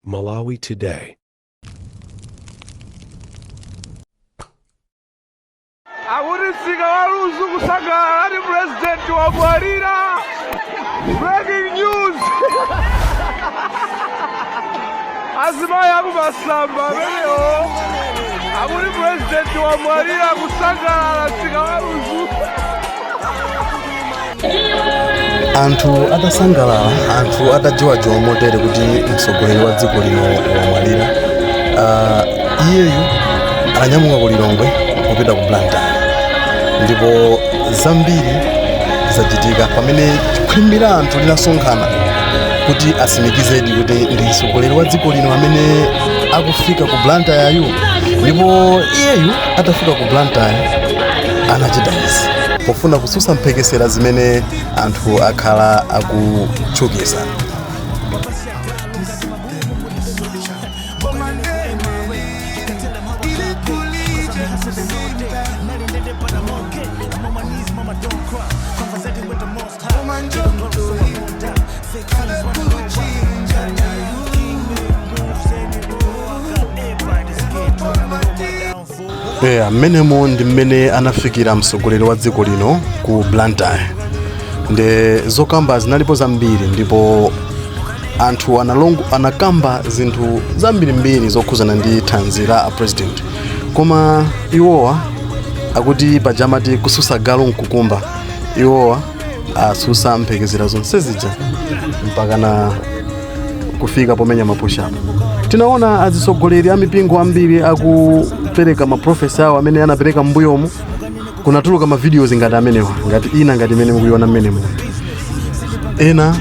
Malawi today. Akutisika waluzu kusangala ali president wa Bwarira. Breaking news. Azimaya akumasamba leo. Akuti president wa Bwarira kusangala asika waluzu. Anthu atasangalala, anthu atadziwa motere kuti mtsogoleri wa dziko lino wamwalira. Iyeyu ananyamuka ku Lilongwe kupita ku Blantyre. Ndipo zambiri zachitika pamene chikhwimbira anthu linasonkhana kuti asimikizedi kuti ndi mtsogoleri wa dziko lino amene akufika ku Blantyre. Ndipo iyeyu atafika ku Blantyre anachita izi pofuna kususa mphekesera zimene anthu akhala akuchokesa. Menemo ndi mmene anafikira mtsogoleri wa dziko lino ku Blantyre. Nde zokamba zinalipo zambiri ndipo anthu anakamba zinthu zambirimbiri zokhuzana ndi thanzi la president. Koma iwowa akuti pajamati kususa galu mkukumba. Iwowa asusa mphekesera zonse zija mpaka na kufika pomenya mapusha. Tinaona atsogoleri a mipingo ambiri akupereka maprofesa awo amene anapereka mbuyomu. Kunatuluka ma videos ngati amenewa, ngati mene mukuiona mmenemo. Ena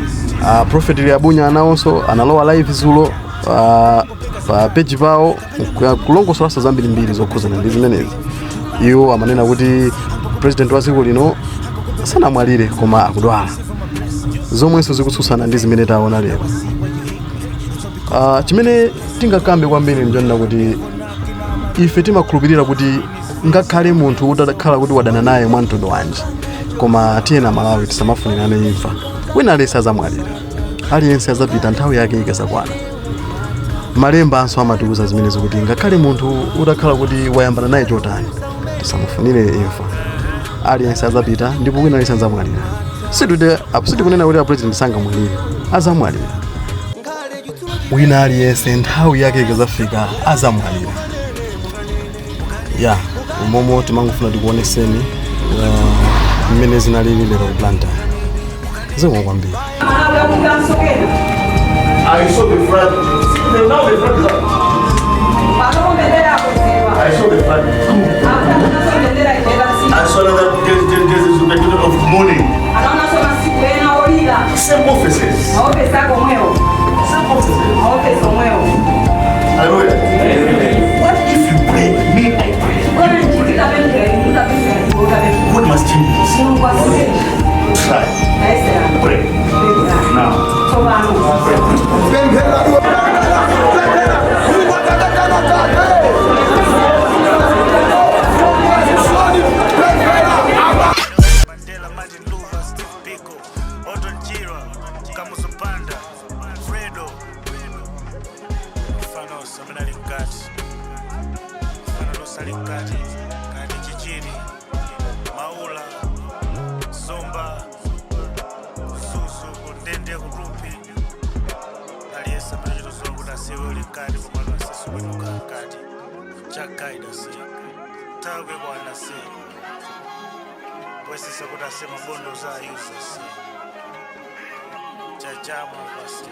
prophet Abunya anawonso analowa live zulo pa page pawo kulongosola zambirimbiri zokhuzana ndi zimenezi. Iwo amanena kuti president wa dziko lino sanamwalire koma akudwala. Zomwenso zikususana ndi zimene taona lero. Chimene tingakambe kwambiri njonena kuti ife timakhulupirira kuti ngakhale munthu utakhala kuti wadana naye mwamtundu wanji, koma tiyena Malawi tisamafunirane imfa. Wina aliyense azamwalira, aliyense azapita nthawi yake ikasakwana. Malemba anso amatiuza zimenezo kuti ngakhale munthu utakhala kuti wayambana naye chotani, tisamufunire imfa. Aliyense azapita ndipo wina aliyense azamwalira. Sitikunena kuti president sangamwalire, azamwalira. Wina aliyense nthawi yake ikazafika azamwalira. Umomo timangofuna tikuoneseni mmene zinalili lero ku Blantyre. Zomwe kwambiri. I saw the front. Now the front is up. I saw the front. I saw that there's a bit of mourning. Same offices. Same offices. Hallelujah. What if you pray? Me, I pray. God must change. Try. Pray. Now. Bondo za yusa si. Jajama basi.